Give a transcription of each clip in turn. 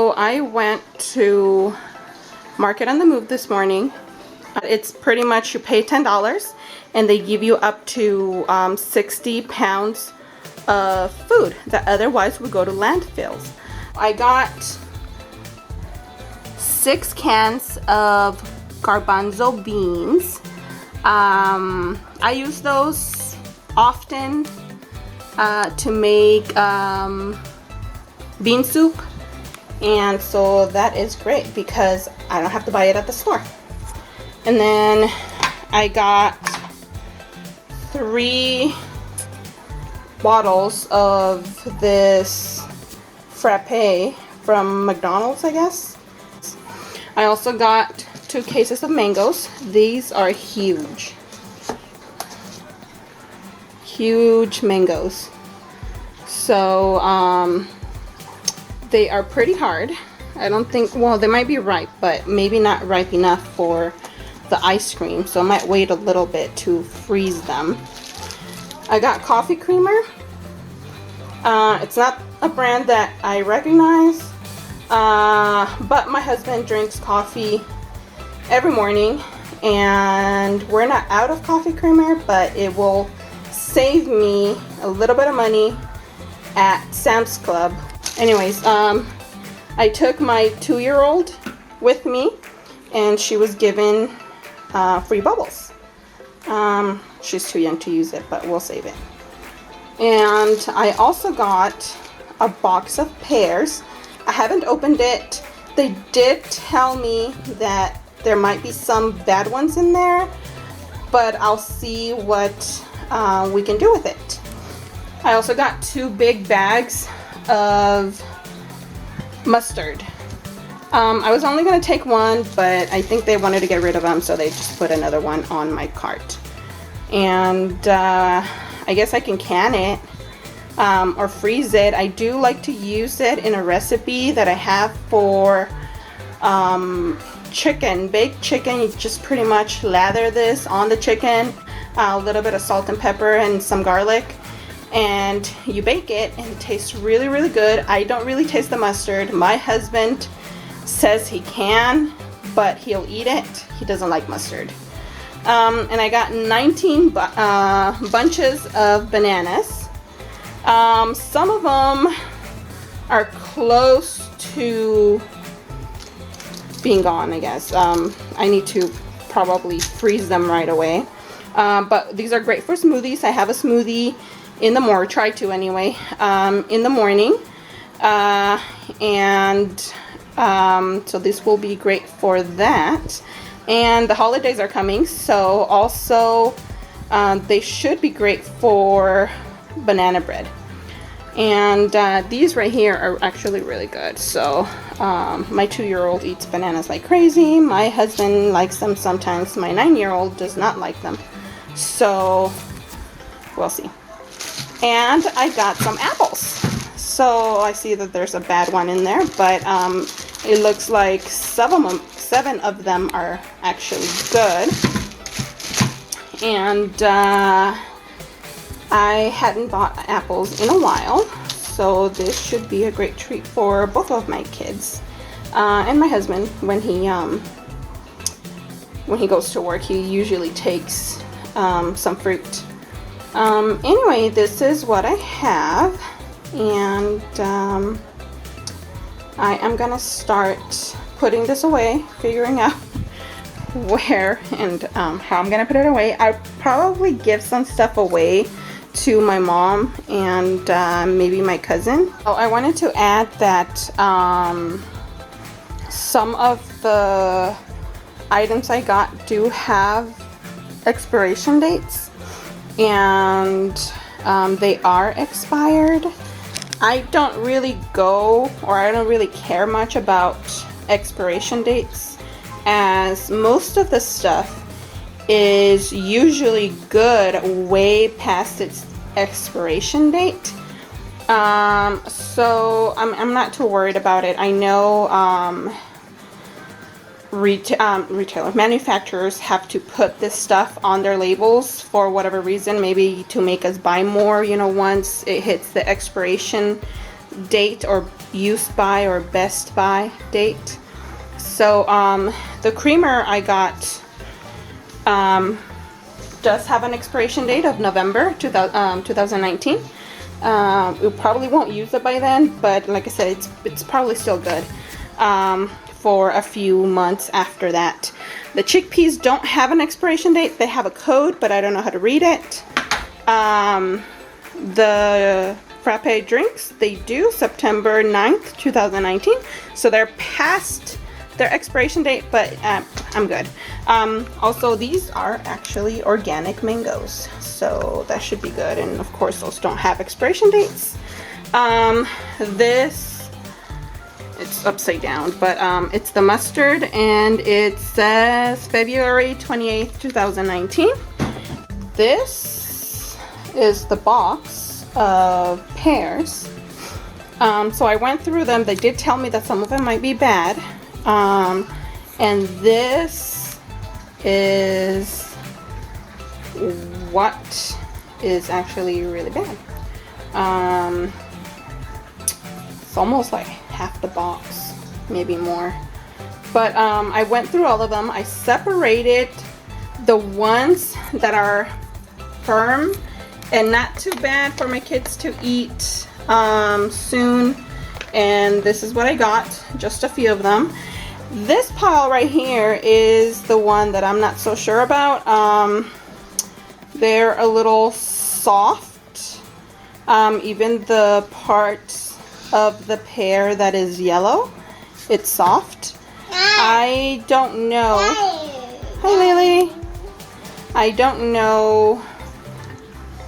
So I went to Market on the Move this morning. It's pretty much you pay $10 and they give you up to 60 pounds of food that otherwise would go to landfills. I got 6 cans of garbanzo beans. I use those often to make bean soup, and so that is great because I don't have to buy it at the store. And then I got 3 bottles of this frappe from McDonald's, I guess. I also got 2 cases of mangoes. These are huge. Huge mangoes. So they are pretty hard. I don't think, well, they might be ripe, but maybe not ripe enough for the ice cream, so I might wait a little bit to freeze them. I got coffee creamer. It's not a brand that I recognize, but my husband drinks coffee every morning, and we're not out of coffee creamer, but it will save me a little bit of money at Sam's Club. Anyways, I took my 2-year-old with me, and she was given free bubbles. She's too young to use it, but we'll save it. And I also got a box of pears. I haven't opened it. They did tell me that there might be some bad ones in there, but I'll see what we can do with it. I also got 2 big bags of mustard. I was only going to take 1, but I think they wanted to get rid of them, so they just put another one on my cart. And I guess I can can it or freeze it. I do like to use it in a recipe that I have for chicken, baked chicken. You just pretty much lather this on the chicken, a little bit of salt and pepper and some garlic, and you bake it, and it tastes really, really good. I don't really taste the mustard. My husband says he can, but he'll eat it. He doesn't like mustard. And I got 19 bunches of bananas. Some of them are close to being gone, I guess. I need to probably freeze them right away. But these are great for smoothies. I have a smoothie in the morning, try to anyway, in the morning. So this will be great for that. And the holidays are coming, so also they should be great for banana bread. And these right here are actually really good. So my 2-year-old eats bananas like crazy. My husband likes them sometimes. My 9-year-old does not like them. So we'll see. And I got some apples. So I see that there's a bad one in there, but it looks like 7 of them are actually good. And I hadn't bought apples in a while, so this should be a great treat for both of my kids and my husband. When he goes to work, he usually takes some fruit. Anyway, this is what I have, and I am gonna start putting this away, figuring out where and how I'm gonna put it away. I'll probably give some stuff away to my mom and maybe my cousin. Oh, I wanted to add that some of the items I got do have expiration dates, and they are expired. I don't really I don't really care much about expiration dates, as most of the stuff is usually good way past its expiration date. So I'm not too worried about it. I know retailer manufacturers have to put this stuff on their labels for whatever reason, maybe to make us buy more, once it hits the expiration date or use by or best by date. So the creamer I got does have an expiration date of November 2019. We probably won't use it by then, but like I said, it's probably still good for a few months after that. The chickpeas don't have an expiration date. They have a code, but I don't know how to read it. The frappe drinks, they do September 9th, 2019. So they're past their expiration date, but I'm good. Also, these are actually organic mangoes, so that should be good. And of course, those don't have expiration dates. This, it's upside down, but it's the mustard, and it says February 28th, 2019. This is the box of pears. So I went through them. They did tell me that some of them might be bad. And this is what is actually really bad. It's almost like half the box, maybe more. But I went through all of them. I separated the ones that are firm and not too bad for my kids to eat soon. And this is what I got, just a few of them. This pile right here is the one that I'm not so sure about. They're a little soft. Even the part of the pear that is yellow, it's soft. I don't know. Hi, Lily. I don't know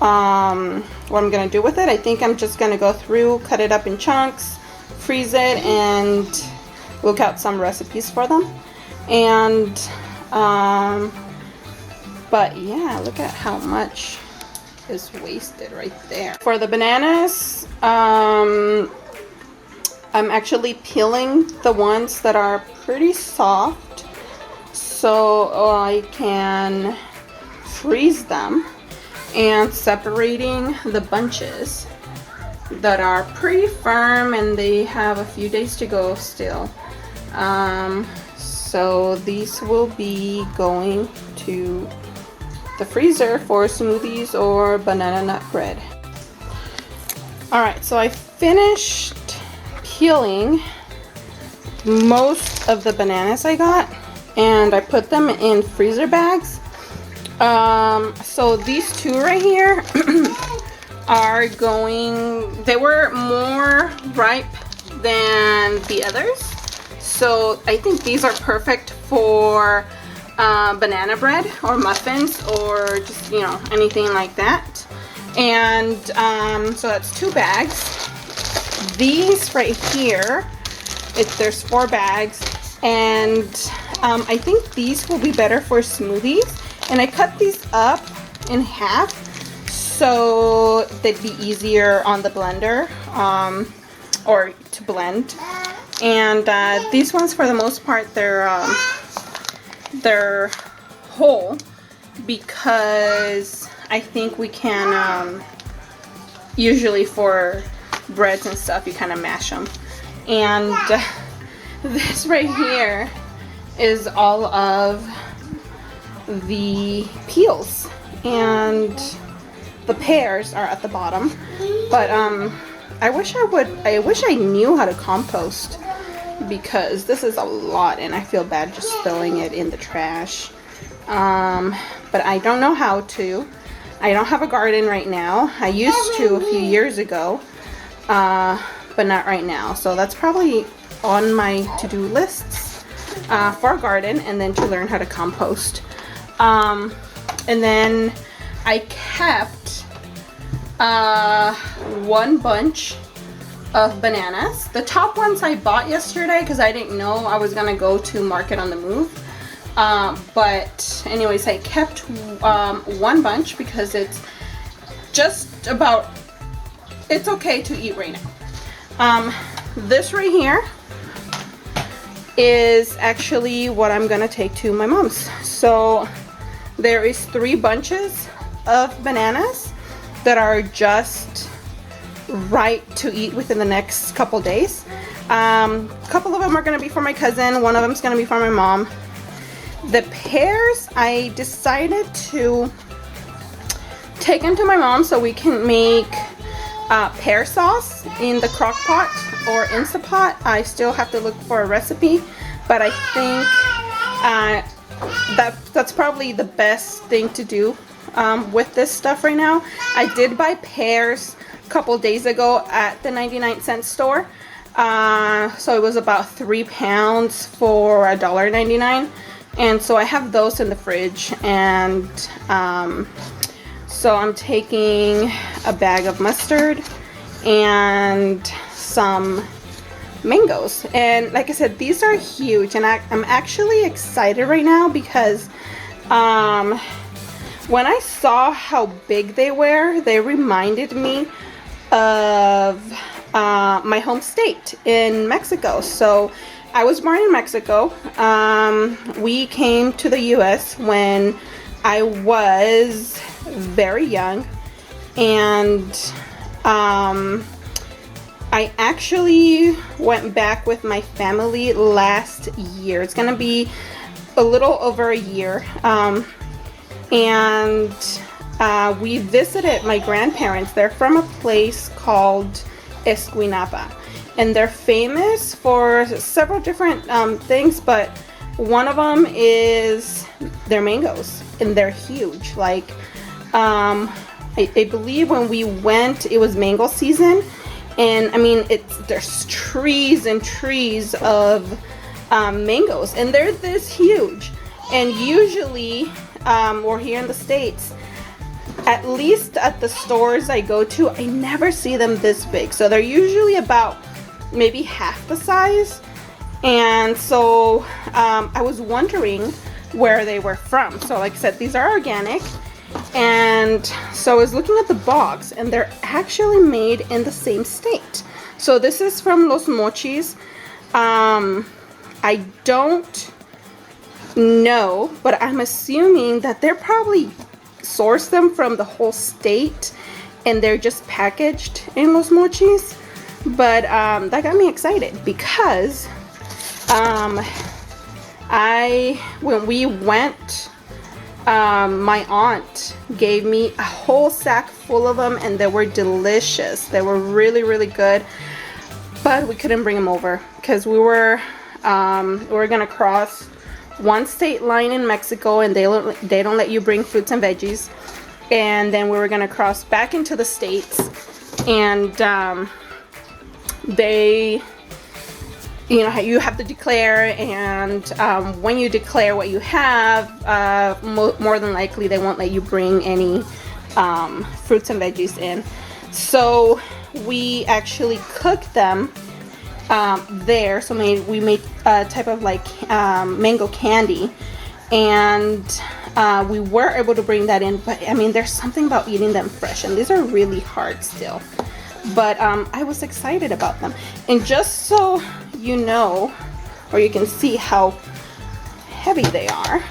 what I'm gonna do with it. I think I'm just gonna go through, cut it up in chunks, freeze it, and look out some recipes for them. And but yeah, look at how much is wasted right there. For the bananas, I'm actually peeling the ones that are pretty soft so I can freeze them, and separating the bunches that are pretty firm and they have a few days to go still. So these will be going to the freezer for smoothies or banana nut bread. Alright, so I finished peeling most of the bananas I got, and I put them in freezer bags. So these two right here are going, they were more ripe than the others. So I think these are perfect for banana bread or muffins or just, you know, anything like that. And so that's 2 bags. These right here, there's 4 bags, and I think these will be better for smoothies. And I cut these up in half so they'd be easier on the blender or to blend. And these ones, for the most part, they're whole, because I think we can usually for breads and stuff you kind of mash them. And this right here is all of the peels, and the pears are at the bottom. But I wish I knew how to compost, because this is a lot and I feel bad just throwing it in the trash. But I don't know how to. I don't have a garden right now. I used to a few years ago, but not right now. So that's probably on my to-do lists for a garden, and then to learn how to compost. And then I kept 1 bunch of bananas. The top ones I bought yesterday because I didn't know I was gonna go to Market on the Move. But anyways, I kept 1 bunch because it's just about, it's okay to eat right now. This right here is actually what I'm gonna take to my mom's. So there is 3 bunches of bananas that are just right to eat within the next couple days. A couple of them are going to be for my cousin. One of them is going to be for my mom. The pears, I decided to take them to my mom so we can make pear sauce in the crock pot or Instapot. I still have to look for a recipe, but I think that's probably the best thing to do with this stuff right now. I did buy pears a couple days ago at the 99-cent store. So it was about 3 pounds for $1.99. And so I have those in the fridge, and so I'm taking a bag of mustard and some mangoes. And like I said, these are huge, and I'm actually excited right now because when I saw how big they were, they reminded me of my home state in Mexico. So I was born in Mexico. We came to the US when I was very young, and I actually went back with my family last year. It's gonna be a little over a year, and we visited my grandparents. They're from a place called Escuinapa, and they're famous for several different things, but one of them is their mangoes, and they're huge. Like I believe when we went, it was mango season, and I mean there's trees and trees of mangoes, and they're this huge. And usually or here in the States, at least at the stores I go to, I never see them this big. So they're usually about maybe half the size. And so I was wondering where they were from. So like I said, these are organic. And so I was looking at the box, and they're actually made in the same state. So this is from Los Mochis. I don't know, but I'm assuming that they're probably source them from the whole state, and they're just packaged in Los Mochis. But that got me excited because when we went, my aunt gave me a whole sack full of them, and they were delicious. They were really, really good, but we couldn't bring them over because we were gonna cross one state line in Mexico, and they don't let you bring fruits and veggies. And then we were gonna cross back into the States, and they, you know, you have to declare, and when you declare what you have, more than likely they won't let you bring any fruits and veggies in. So we actually cooked them there. So we made a type of like mango candy, and we were able to bring that in. But I mean, there's something about eating them fresh, and these are really hard still. But I was excited about them. And just so you know, or you can see how heavy they are,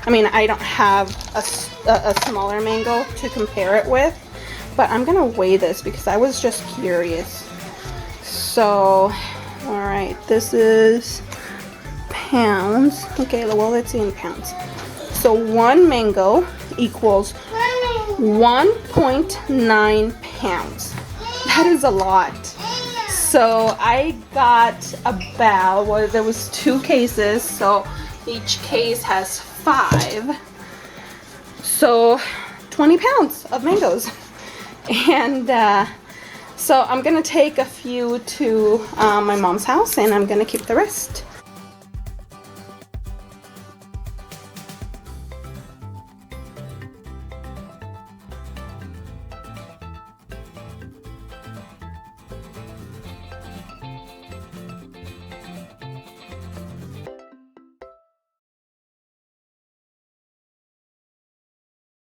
I mean, I don't have a smaller mango to compare it with, but I'm gonna weigh this because I was just curious. So, all right, this is pounds. Okay, well, let's see in pounds. So one mango equals 1.9 pounds. That is a lot. So I got about, well, there was 2 cases, so each case has 5. So 20 pounds of mangoes. And so I'm gonna take a few to my mom's house, and I'm gonna keep the rest.